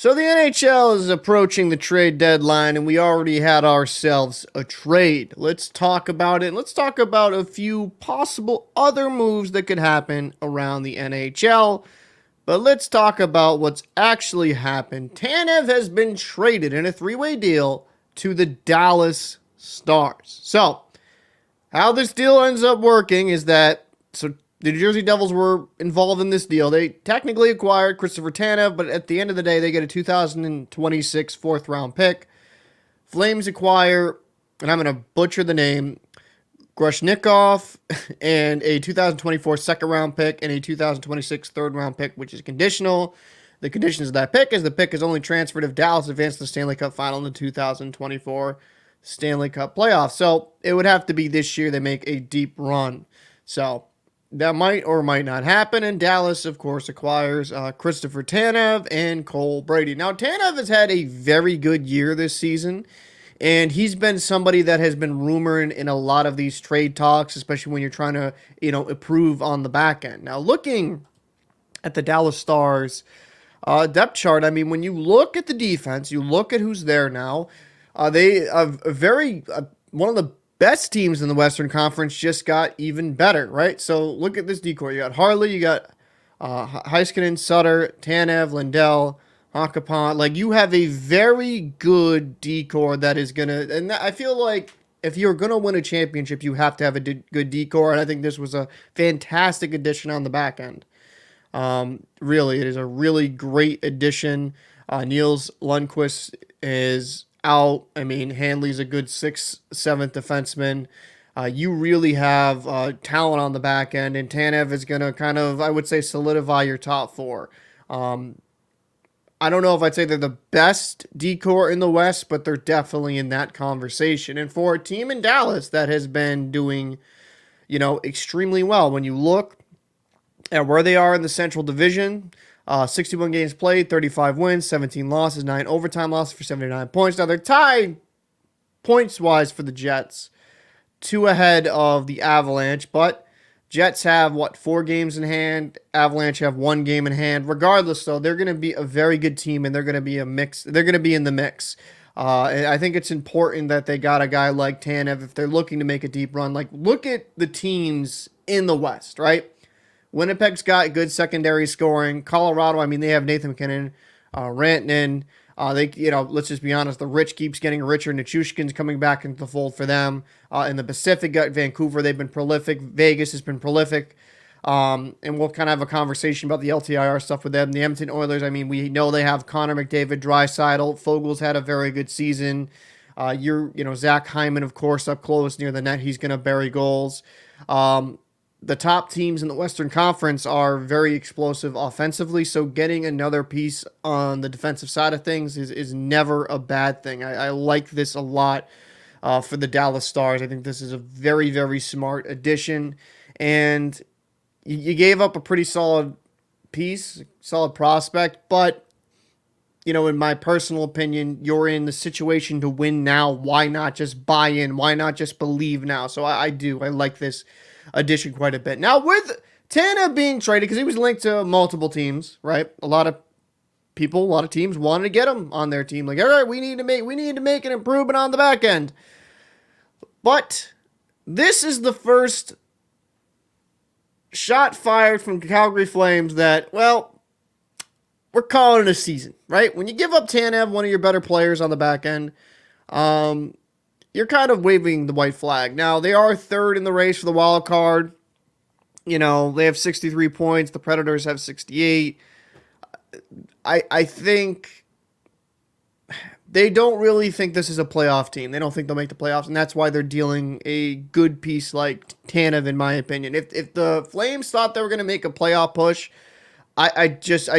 So the NHL is approaching the trade deadline, and we already had ourselves a trade. Let's talk about it. Let's talk about a few possible other moves that could happen around the NHL. But let's talk about what's actually happened. Tanev has been traded in a three-way deal to the Dallas Stars. So, how this deal ends up working is that the New Jersey Devils were involved in this deal. They technically acquired Christopher Tanev, but at the end of the day, they get a 2026 fourth-round pick. Flames acquire, and I'm going to butcher the name, Grushnikov, and a 2024 second-round pick and a 2026 third-round pick, which is conditional. The conditions of that pick is the pick is only transferred if Dallas advances to the Stanley Cup final in the 2024 Stanley Cup playoffs. So it would have to be this year they make a deep run. So that might or might not happen, and Dallas, of course, acquires Christopher Tanev and Cole Brady. Now, Tanev has had a very good year this season, and he's been somebody that has been rumored in a lot of these trade talks, especially when you're trying to, improve on the back end. Now, looking at the Dallas Stars depth chart, I mean, when you look at the defense, you look at who's there now, they are one of the best teams in the Western Conference just got even better, right? So look at this decor. You got Harley, you got Heiskanen, Sutter, Tanev, Lindell, Hankapon. Like, you have a very good decor that is going to... And I feel like if you're going to win a championship, you have to have a good decor. And I think this was a fantastic addition on the back end. Really, it is a really great addition. Niels Lundqvist is out. I mean, Hanley's a good 6th, 7th defenseman. You really have talent on the back end, and Tanev is going to kind of, I would say, solidify your top four. I don't know if I'd say they're the best decor in the West, but they're definitely in that conversation. And for a team in Dallas that has been doing, extremely well, when you look at where they are in the Central Division, 61 games played, 35 wins, 17 losses, 9 overtime losses for 79 points. Now, they're tied points-wise for the Jets, 2 ahead of the Avalanche, but Jets have, 4 games in hand? Avalanche have 1 game in hand. Regardless, though, they're going to be a very good team, and they're going to be a mix. They're going to be in the mix. And I think it's important that they got a guy like Tanev if they're looking to make a deep run. Like, look at the teams in the West, right? Winnipeg's got good secondary scoring. Colorado, I mean, they have Nathan McKinnon, Rantanen. Let's just be honest, the rich keeps getting richer. Nichushkin's coming back into the fold for them. In the Pacific, got Vancouver, they've been prolific. Vegas has been prolific. And we'll kind of have a conversation about the LTIR stuff with them. The Edmonton Oilers, I mean, we know they have Connor McDavid, Draisaitl. Fogel's had a very good season. Zach Hyman, of course, up close near the net. He's going to bury goals. The top teams in the Western Conference are very explosive offensively, so getting another piece on the defensive side of things is never a bad thing. I like this a lot for the Dallas Stars. I think this is a very, very smart addition, and you gave up a pretty solid piece, solid prospect, but in my personal opinion, you're in the situation to win now. Why not just buy in? Why not just believe now? So I like this addition quite a bit. Now, with Tanev being traded, because he was linked to multiple teams, right? A lot of teams wanted to get him on their team. Like, all right, we need to make an improvement on the back end. But this is the first shot fired from Calgary Flames that, well, we're calling it a season, right? When you give up Tanev, one of your better players on the back end, you're kind of waving the white flag. Now, they are third in the race for the wild card. They have 63 points. The Predators have 68. I think they don't really think this is a playoff team. They don't think they'll make the playoffs, and that's why they're dealing a good piece like Tanev, in my opinion. If the Flames thought they were going to make a playoff push, I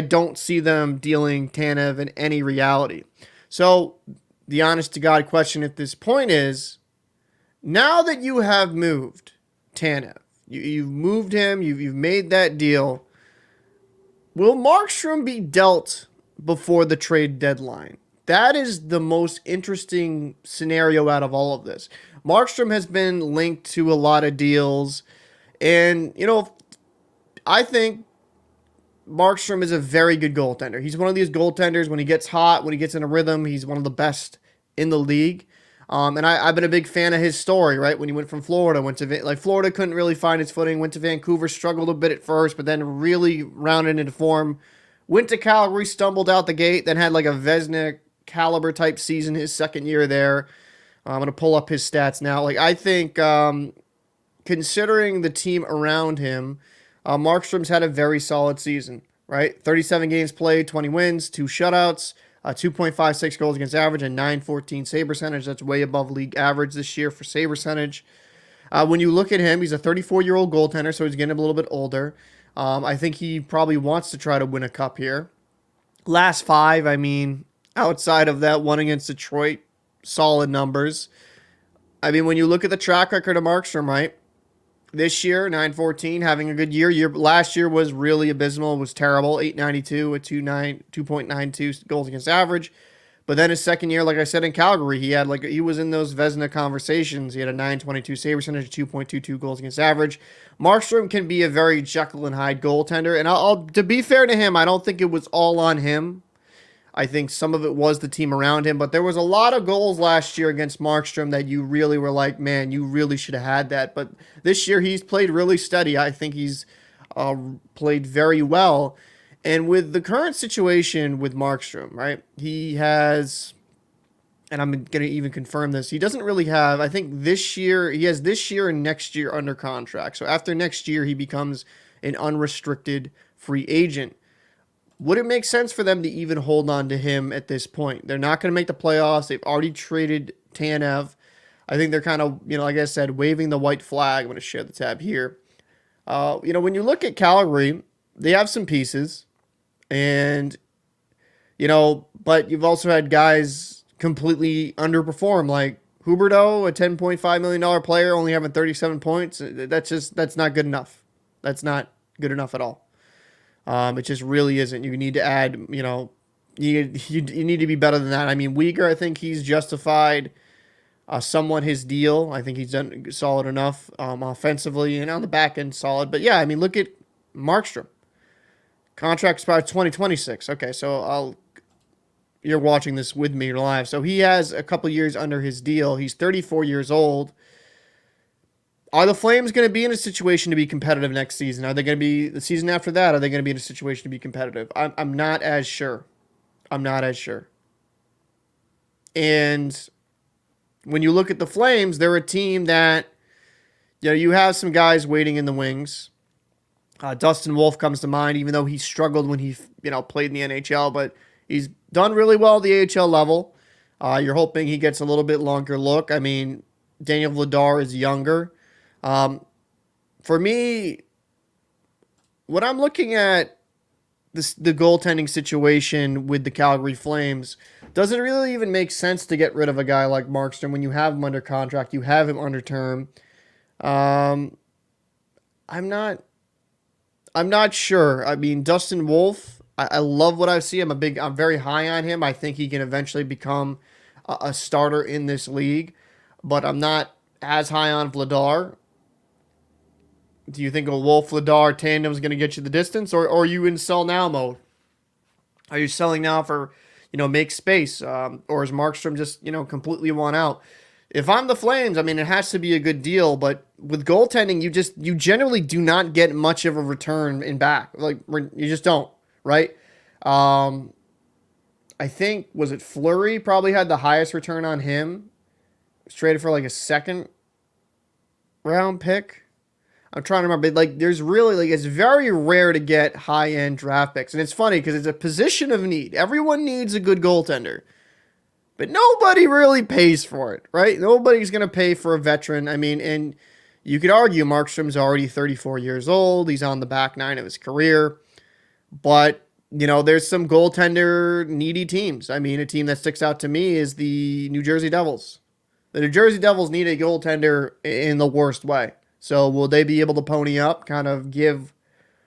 don't see them dealing Tanev in any reality. So the honest to God question at this point is, now that you have moved Tanev, you've moved him, you've made that deal, will Markstrom be dealt before the trade deadline? That is the most interesting scenario out of all of this. Markstrom has been linked to a lot of deals, and I think Markstrom is a very good goaltender. He's one of these goaltenders when he gets hot, when he gets in a rhythm, he's one of the best in the league. And I've been a big fan of his story, right? When he went from Florida, Florida couldn't really find his footing, went to Vancouver, struggled a bit at first, but then really rounded into form. Went to Calgary, stumbled out the gate, then had like a Vezina caliber type season his second year there. I'm going to pull up his stats now. Like, I think, considering the team around him, Markstrom's had a very solid season, right? 37 games played, 20 wins, 2 shutouts, 2.56 goals against average, and 914 save percentage. That's way above league average this year for save percentage. When you look at him, he's a 34-year-old goaltender, so he's getting a little bit older. I think he probably wants to try to win a cup here. Last 5, I mean, outside of that one against Detroit, solid numbers. I mean, when you look at the track record of Markstrom, right? This year, 914, having a good year. Last year was really abysmal. It was terrible. 892 with 2.92 goals against average. But then his second year, like I said, in Calgary, he was in those Vezina conversations. He had a 922 save percentage, 2.22 goals against average. Markstrom can be a very Jekyll and Hyde goaltender. And to be fair to him, I don't think it was all on him. I think some of it was the team around him, but there was a lot of goals last year against Markstrom that you really were like, man, you really should have had that. But this year he's played really steady. I think he's played very well. And with the current situation with Markstrom, right, he has, and I'm going to even confirm this, he doesn't really have, I think he has this year and next year under contract. So after next year, he becomes an unrestricted free agent. Would it make sense for them to even hold on to him at this point? They're not going to make the playoffs. They've already traded Tanev. I think they're kind of, like I said, waving the white flag. I'm going to share the tab here. When you look at Calgary, they have some pieces. And, but you've also had guys completely underperform, like Huberdeau, a $10.5 million player, only having 37 points. That's not good enough. That's not good enough at all. It just really isn't. You need to add, you need to be better than that. I mean, Weegar, I think he's justified somewhat his deal. I think he's done solid enough offensively, and on the back end solid. But yeah, I mean, look at Markstrom. Contract expires 2026. Okay, so you're watching this with me live. So he has a couple years under his deal. He's 34 years old. Are the Flames going to be in a situation to be competitive next season? Are they going to be, the season after that, are they going to be in a situation to be competitive? I'm not as sure. And when you look at the Flames, they're a team that, you have some guys waiting in the wings. Dustin Wolf comes to mind, even though he struggled when he, played in the NHL, but he's done really well at the AHL level. You're hoping he gets a little bit longer look. I mean, Daniel Vladar is younger. For me, when I'm looking at the goaltending situation with the Calgary Flames, does it really even make sense to get rid of a guy like Markstrom when you have him under contract, you have him under term? I'm not sure. I mean, Dustin Wolf, I love what I see. I'm very high on him. I think he can eventually become a starter in this league, but I'm not as high on Vladar. Do you think a Wolf-Vladar tandem is going to get you the distance, or are you in sell now mode? Are you selling now for, make space, or is Markstrom just, completely won out? If I'm the Flames, I mean, it has to be a good deal, but with goaltending, you generally do not get much of a return in back. Like, you just don't, right? I think, was it Fleury probably had the highest return on him? It was traded for like a second round pick. I'm trying to remember. There's really, it's very rare to get high-end draft picks. And it's funny because it's a position of need. Everyone needs a good goaltender. But nobody really pays for it, right? Nobody's going to pay for a veteran. I mean, and you could argue Markstrom's already 34 years old. He's on the back nine of his career. But, there's some goaltender needy teams. I mean, a team that sticks out to me is the New Jersey Devils. The New Jersey Devils need a goaltender in the worst way. So will they be able to pony up, kind of give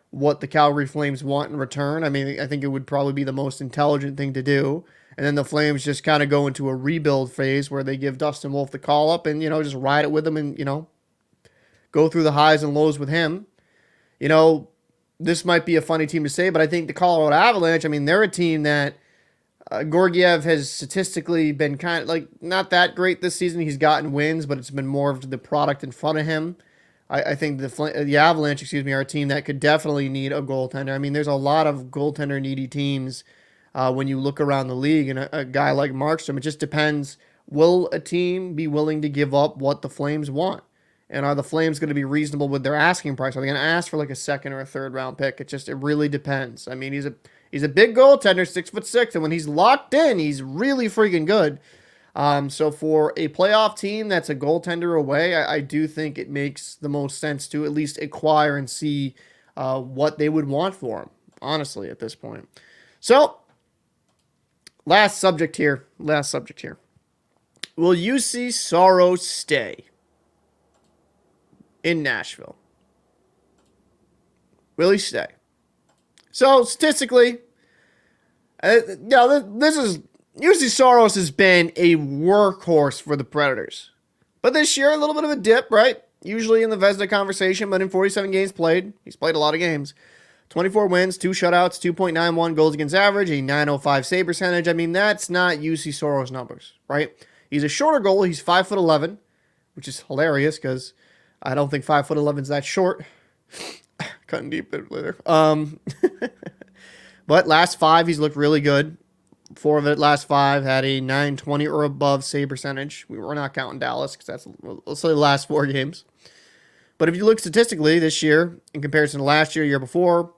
what the Calgary Flames want in return? I mean, I think it would probably be the most intelligent thing to do. And then the Flames just kind of go into a rebuild phase where they give Dustin Wolf the call up and, just ride it with him and, go through the highs and lows with him. this might be a funny team to say, but I think the Colorado Avalanche, I mean, they're a team that Georgiev has statistically been kind of like not that great this season. He's gotten wins, but it's been more of the product in front of him. I think the Avalanche, are a team that could definitely need a goaltender. I mean, there's a lot of goaltender needy teams when you look around the league, and a guy like Markstrom, it just depends. Will a team be willing to give up what the Flames want? And are the Flames going to be reasonable with their asking price? Are they going to ask for like a second or a third round pick? It really depends. I mean, he's a big goaltender, 6'6", and when he's locked in, he's really freaking good. So for a playoff team that's a goaltender away, I do think it makes the most sense to at least acquire and see what they would want for him, honestly, at this point. So, last subject here. Will UC Saros stay in Nashville? Will he stay? So, statistically, this is UC Saros has been a workhorse for the Predators. But this year, a little bit of a dip, right? Usually in the Vezina conversation, but in 47 games played, he's played a lot of games. 24 wins, 2 shutouts, 2.91 goals against average, a 905 save percentage. I mean, that's not UC Saros numbers, right? He's a shorter goalie. He's 5'11", which is hilarious because I don't think 5'11" is that short. Cutting deep later. But last 5, he's looked really good. 4 of it, last 5, had a 920 or above save percentage. We're not counting Dallas because that's, let's say, the last 4 games. But if you look statistically this year in comparison to last year before,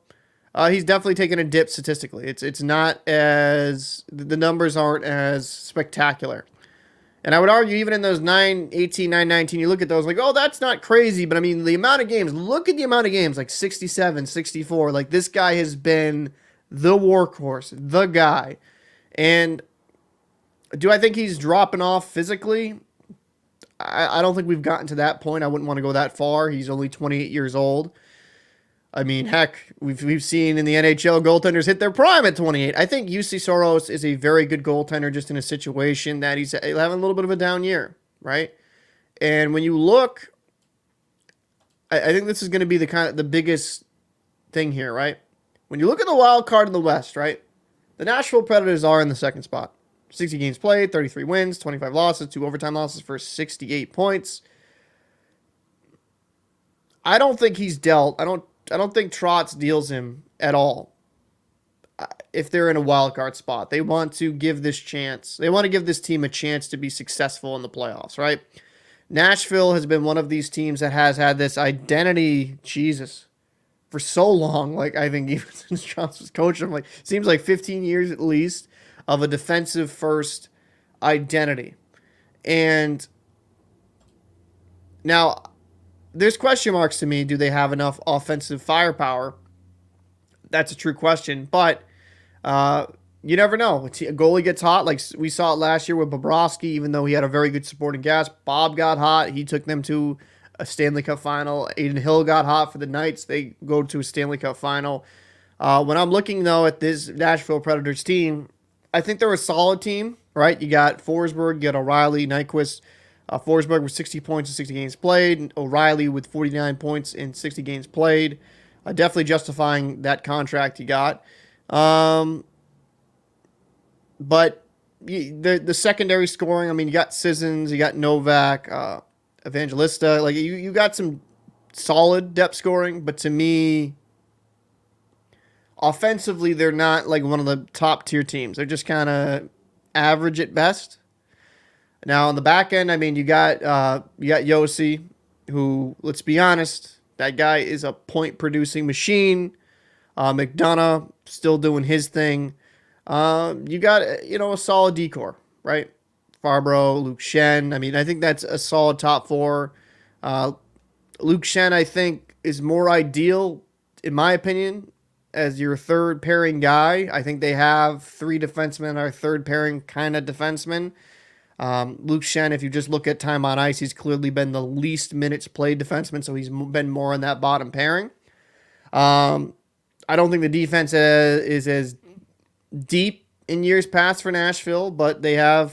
he's definitely taken a dip statistically. It's not as, the numbers aren't as spectacular. And I would argue even in those 9-18, 9-19, you look at those like, oh, that's not crazy. But I mean, the amount of games, look at the amount of games, like 67, 64. Like this guy has been the workhorse, the guy. And do I think he's dropping off physically? I don't think we've gotten to that point. I wouldn't want to go that far. He's only 28 years old. I mean, heck, we've seen in the NHL goaltenders hit their prime at 28. I think UC Saros is a very good goaltender just in a situation that he's having a little bit of a down year, right? And when you look, I think this is going to be the biggest thing here, right? When you look at the wild card in the West, right? The Nashville Predators are in the second spot. 60 games played, 33 wins, 25 losses, 2 overtime losses for 68 points. I don't think he's dealt. I don't think Trotz deals him at all. If they're in a wild card spot, they want to give this chance. They want to give this team a chance to be successful in the playoffs, right? Nashville has been one of these teams that has had this identity, for so long. Like I think even since Trotz was coaching him, seems like 15 years at least of a defensive first identity. And now there's question marks to me. Do they have enough offensive firepower? That's a true question, but you never know. A goalie gets hot, like we saw it last year with Bobrovsky. Even though he had a very good supporting cast, Bob got hot. He took them to a Stanley Cup final. Aiden Hill got hot for the Knights. They go to a Stanley Cup final. When I'm looking, though, at this Nashville Predators team, I think they're a solid team, right? You got Forsberg, you got O'Reilly, Nyquist. Forsberg with 60 points in 60 games played. O'Reilly with 49 points in 60 games played. Definitely justifying that contract he got. But the secondary scoring, I mean, you got Sissons, you got Novak, Evangelista. Like you got some solid depth scoring, but to me, offensively, they're not like one of the top tier teams. They're just kind of average at best. Now on the back end, I mean, you got Yossi, who, let's be honest, that guy is a point producing machine. McDonough still doing his thing. You got a solid decor, right? Farbro, Luke Shen. I mean, I think that's a solid top 4. Luke Shen, I think, is more ideal, in my opinion, as your third pairing guy. I think they have 3 defensemen are third pairing kind of defensemen. Luke Shen, if you just look at time on ice, he's clearly been the least minutes played defenseman, so he's been more in that bottom pairing. I don't think the defense is as deep in years past for Nashville, but they're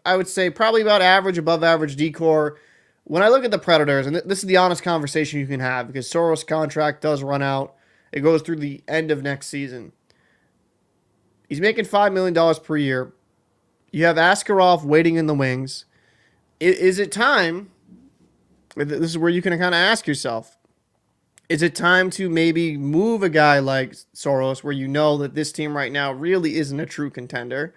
I would say probably about average, above average decor. when I look at the Predators, and this is the honest conversation you can have because Saros' contract does run out. It goes through the end of next season. He's making $5 million per year. You have Askarov waiting in the wings. Is it time? This is where you can kind of ask yourself, is it time to maybe move a guy like Saros where you know that this team right now really isn't a true contender?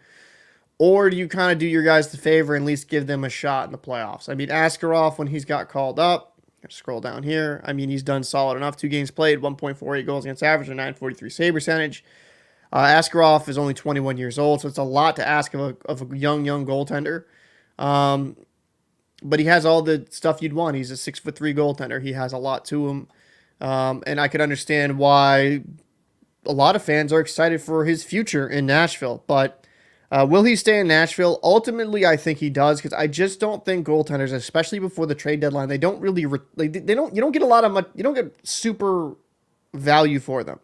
Or do you kind of do your guys the favor and at least give them a shot in the playoffs? I mean, Askarov, when he's got called up, scroll down here. I mean, he's done solid enough. 2 games played, 1.48 goals against average, a 943 save percentage. Askarov is only 21 years old, so it's a lot to ask of a young goaltender. But he has all the stuff you'd want. He's a 6'3" goaltender. He has a lot to him. And I could understand why a lot of fans are excited for his future in Nashville. But will he stay in Nashville? Ultimately, I think he does because I just don't think goaltenders, especially before the trade deadline, they don't really you don't get a lot of much, you don't get super value for them.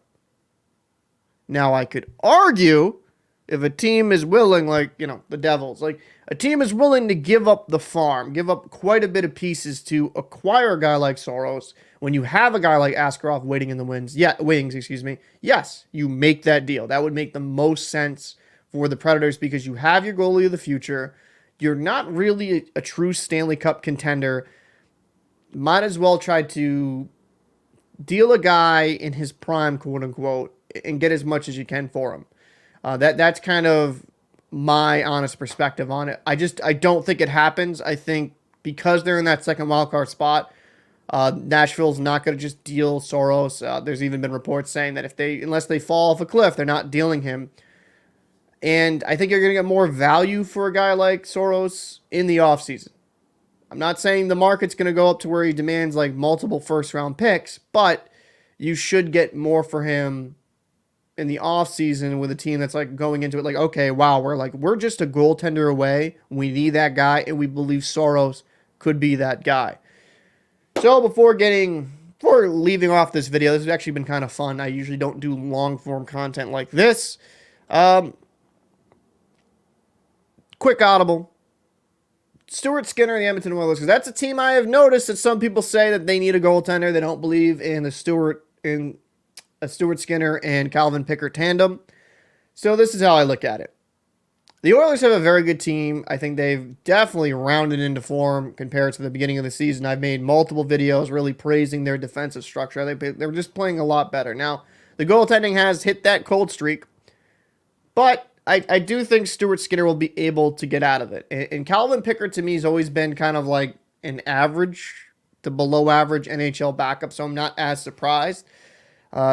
Now, I could argue if a team is willing, like, the Devils, like a team is willing to give up the farm, give up quite a bit of pieces to acquire a guy like Saros. When you have a guy like Askarov waiting in the wings, yes, you make that deal. That would make the most sense for the Predators because you have your goalie of the future. You're not really a true Stanley Cup contender. Might as well try to deal a guy in his prime, quote unquote, and get as much as you can for him. That's kind of my honest perspective on it. I don't think it happens. I think because they're in that second wildcard spot, Nashville's not going to just deal Saros. There's even been reports saying that unless they fall off a cliff, they're not dealing him. And I think you're going to get more value for a guy like Saros in the offseason. I'm not saying the market's going to go up to where he demands like multiple first-round picks, but you should get more for him in the offseason with a team that's like going into it like, okay, wow, we're just a goaltender away. We need that guy, and we believe Saros could be that guy. So before leaving off this video, this has actually been kind of fun. I usually don't do long-form content like this. Quick audible. Stuart Skinner and the Edmonton Oilers, because that's a team I have noticed that some people say that they need a goaltender. They don't believe in a Stuart Skinner and Calvin Pickard tandem. So this is how I look at it. The Oilers have a very good team. I think they've definitely rounded into form compared to the beginning of the season. I've made multiple videos really praising their defensive structure. They're just playing a lot better. Now, the goaltending has hit that cold streak, but I do think Stuart Skinner will be able to get out of it. And Calvin Pickard, to me, has always been kind of like an average to below average NHL backup, so I'm not as surprised.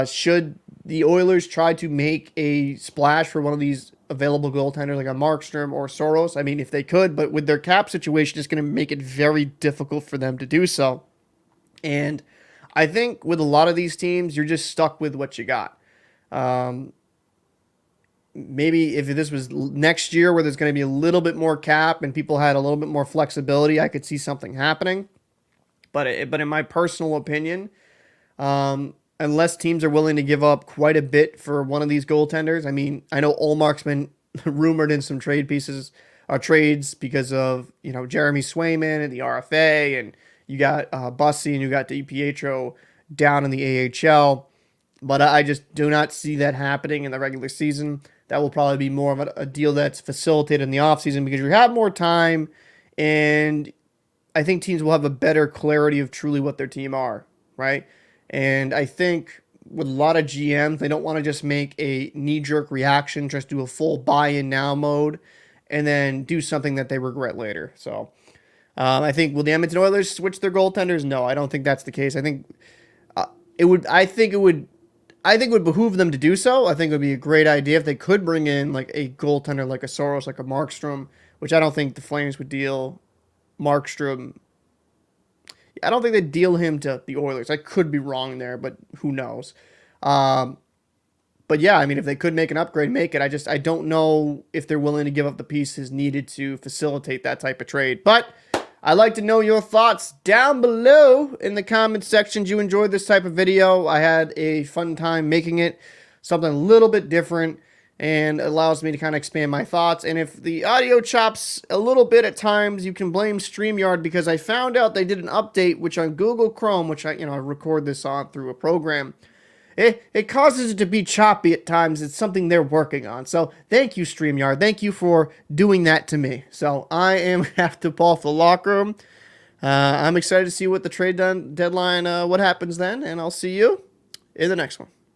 Should the Oilers try to make a splash for one of these available goaltenders like a Markstrom or Saros? I mean, if they could, but with their cap situation, it's going to make it very difficult for them to do so. And I think with a lot of these teams, you're just stuck with what you got. Maybe if this was next year where there's going to be a little bit more cap and people had a little bit more flexibility, I could see something happening. But in my personal opinion, unless teams are willing to give up quite a bit for one of these goaltenders. I mean, I know Ullmark's been rumored in some trades because of, Jeremy Swayman and the RFA, and you got Bussy and you got DiPietro down in the AHL. But I just do not see that happening in the regular season. That will probably be more of a deal that's facilitated in the offseason because you have more time, and I think teams will have a better clarity of truly what their team are, right? And I think with a lot of GMs, they don't want to just make a knee-jerk reaction, just do a full buy-in now mode, and then do something that they regret later. So I think, will the Edmonton Oilers switch their goaltenders? No, I don't think that's the case. I think it would behoove them to do so. I think it would be a great idea if they could bring in like a goaltender like a Saros, like a Markstrom, which I don't think the Flames would deal Markstrom. I don't think they'd deal him to the Oilers. I could be wrong there, but who knows? But yeah, I mean, if they could make an upgrade, make it. I don't know if they're willing to give up the pieces needed to facilitate that type of trade. But I'd like to know your thoughts down below in the comment section. Did you enjoy this type of video? I had a fun time making it, something a little bit different. and allows me to kind of expand my thoughts. And if the audio chops a little bit at times, you can blame StreamYard, because I found out they did an update, which on Google Chrome, which I record this on through a program, it causes it to be choppy at times. It's something they're working on. So thank you, StreamYard. Thank you for doing that to me. So I am have to ball for the locker room. I'm excited to see what the trade deadline, what happens then, and I'll see you in the next one.